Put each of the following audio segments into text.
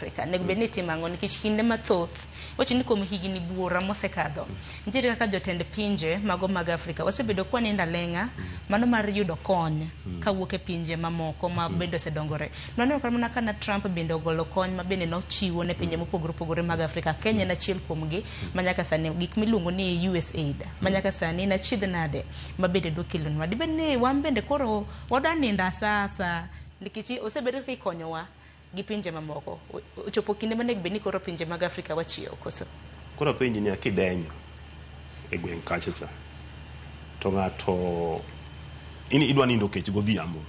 Africa nego bed ni timango nikech kinde mathoth wacho ni kuom higni buora mosekadho nitiere kaka jotend pinje mago mag Africa wasebedo kwa nindo lenga mano mar yudo kony kawuok e pinje mamoko ma bende osedongore. Nono kama kana Trump bende ogolo kony ma bende nochiwo ne pinje mopogore opogore mag Africa. Kenya na achiel kuomgi manyaka sani gik miluongo ni USAID manyaka sani na chiedh nade ma bende do kelonwa dibed ni wan bende koro wadaninda sasa nikech osebedo kikonyowa gi pinje mamoko ochopo kinde mane bed ni koro pinje mag Africa wachio koso koro pinje ni akidenyo e gweng kacha cha to ngato ini idwa nindo kech godhiambo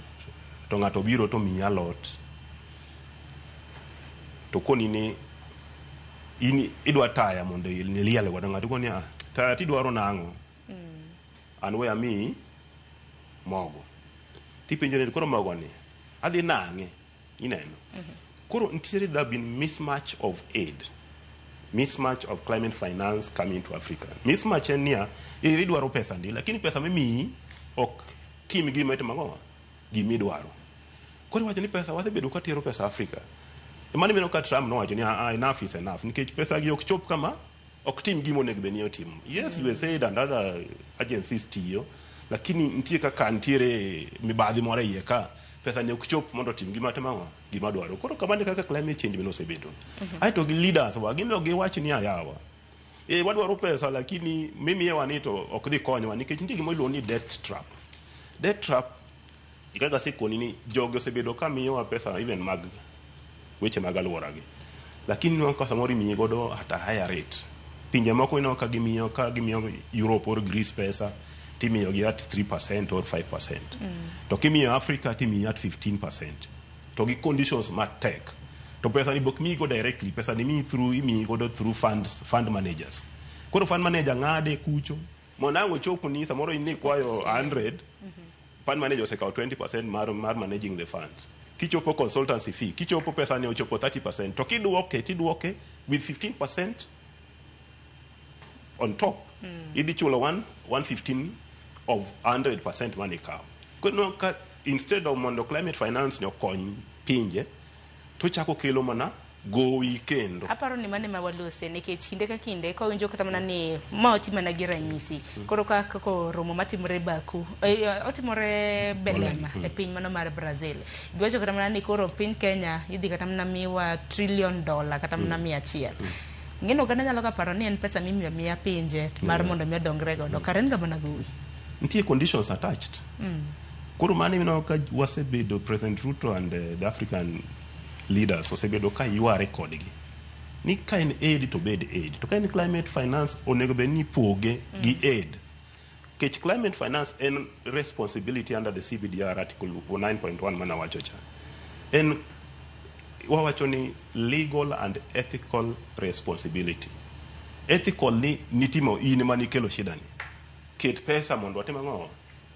to ngato biro to miya lot to koni ni ini idwa taya mondo liele godo ngato koni taya ti dwaro nango an we ami mogo ti pinje ne koro mogo ni adhi nange ineno koro ntiere there been mismatch of aid, mismatch of climate finance coming to Africa. Mismatch en nia idwaro pesa ndi lakini pesa mimi ok tim gima itimango gimi dwaro. Koro wacho ni pesa wasebedo ka tero pesa Africa. Mani meno ka Trump no wacho ni enough is enough nikech pesa gi ok chop kama ok tim gimo onego bed ni otim. Yes, USAID and other agencies tiyo lakini ntie kaka ntiere mibadhi moro iye ka pesa ne ok chop mondo tim gima timango gima dwaro. Koro kamane kaka climate change beno osebedo. Aito gi leaders wa gino gi wach ni ayawa wadwaro pesa lakini mimi wanito ok dhi konyowa nikech nitie gima iluongo ni debt trap. Debt trap ikaga sikoni ni jogo osebedo ka miyowa pesa even mag weche mag alwora gi lakini no ka samori miyi godo at a higher rate. Pinje moko ino ka gimiyo Europe or Greece pesa timiyo gi at 3% or 5%. To kimiyo Africa timiyo at 15%. To gi conditions matek. To pesa ni bok mi go directly, pesa ni mi go through fund managers. Koro fund manager ngade kucho. Monango chopo ni samoro ni kwayo 100. Fund manager osekaw 20% mar managing the funds. Kichopo consultancy fee, kichopo pesa ni ochopo 30%. To tiduoke with 15% on top. Idi chulo 115 of 100% money cow. Kono ka instead of mondo climate finance no kony pinje to chako kelo mana gowi kendo. Aparo ni mane mawalose nikech kinde ka kinde ko winjo kata mana ni ma otima na gira nyisi. Koro ka ko romo matimore Baku, otimore Belem e piny mano mar Brazil. Gwacho kata mana ni koro piny Kenya idhi kata mana miwa $1 trillion kata mana 100. Ngino kana nyalo ka paro ni en pesa mimiya pinje mar mondo mi odongre godo. Karen ga mana gowi. Ntie conditions attached. Koro mane mino ka wasebedo President Ruto and the African leaders osebedo ka yuare kodgi ni ka in aid to bed aid to ka in climate finance onego be ni poge gi aid kech climate finance en responsibility under the CBDR article 9.1 mana wacho cha en wawacho ni legal and ethical responsibility. Ethical ni nitimo in mani kelo shida ni ket pesa mondo watimango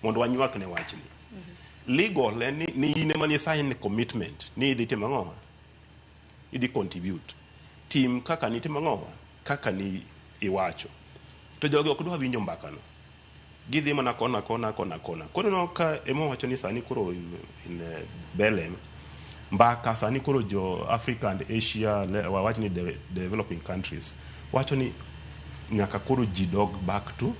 mondo wanyuak ne wachni. Legal ni ine mani sign commitment ni idhi timango idhi contribute team kaka ni timango kaka ni iwacho to jogi ok dwa winjo mbaka no gidhi mana kona koro no ka emo wacho ni sani koro in Belem mbaka sani koro jo Africa and Asia wacho ni developing countries wacho ni nyaka koro jidog back to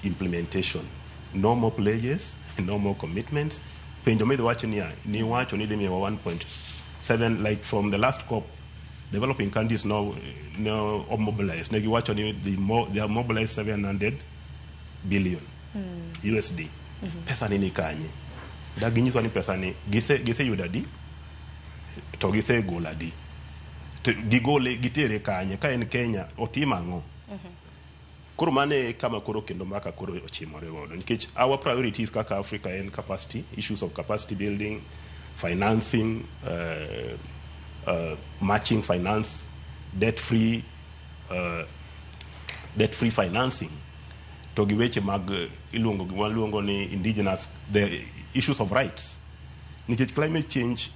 implementation, no more pledges, no more commitments. Penjo me the watch ni watch ni demi 1.7 like from the last COP. Developing countries now mobilized. Negi watch ni they are mobilized 700 billion USD. Pesa ni kanye. Daginyi kwa ni pesa ni gise yudadi to gise goladi. Gigole gitere kanye ka en Kenya otimango. Koro mane kama koro kendo maka koro ochimore godo nikech our priorities kaka Africa and capacity issues of capacity building, financing, matching finance, debt free financing to giweche mag iluongo ni indigenous, the issues of rights nikech climate change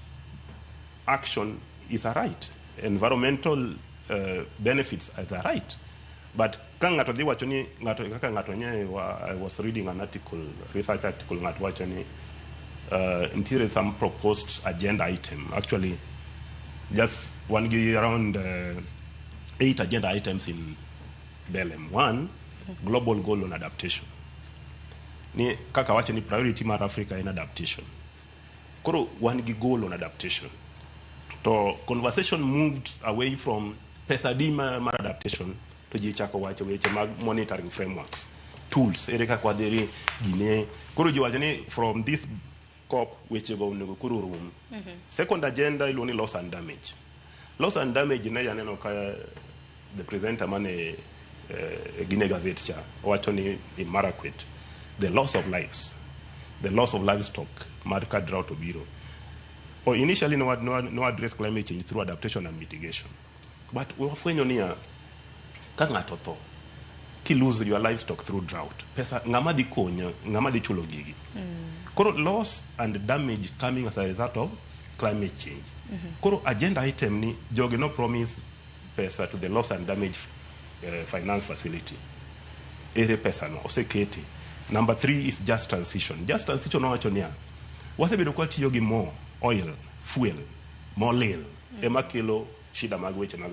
action is a right, environmental benefits are a right. But kangato di wacho ni ngato kaka ngato nye I was reading an article, research article ngato wacho ni until some proposed agenda item. Actually just one gi around 8 agenda items in BLM. One, global goal on adaptation. Ni kaka wacho ni priority mar Africa in adaptation. Koro one gi goal on adaptation. So conversation moved away from pesa di mar adaptation to ji chako wacho weche mag monitoring frameworks, tools, ere kaka wadhiri gine. Koro ji wacho ni from this COP weche go onego koro rum. Second agenda iluongo ni loss and damage. Loss and damage ne yaneno ka the presenter mane Guinea Gazette cha wacho ni in Marakwet, the loss of lives, the loss of livestock, marka drought obiro. Or initially no address climate change through adaptation and mitigation. But we wafwenyo niya ka ng'ato tho, ki lose your livestock through drought, pesa ng'ama di konya, ng'ama di chulo gigi. Koro loss and damage coming as a result of climate change. Koro agenda item ni jogi no promise pesa to the loss and damage finance facility. Ere pesa no oseketi. Number 3 is just transition. Just transition no wacho niya wasebedo kwa tiyo gi more oil, fuel, more lil, ema kelo shida mag weche mag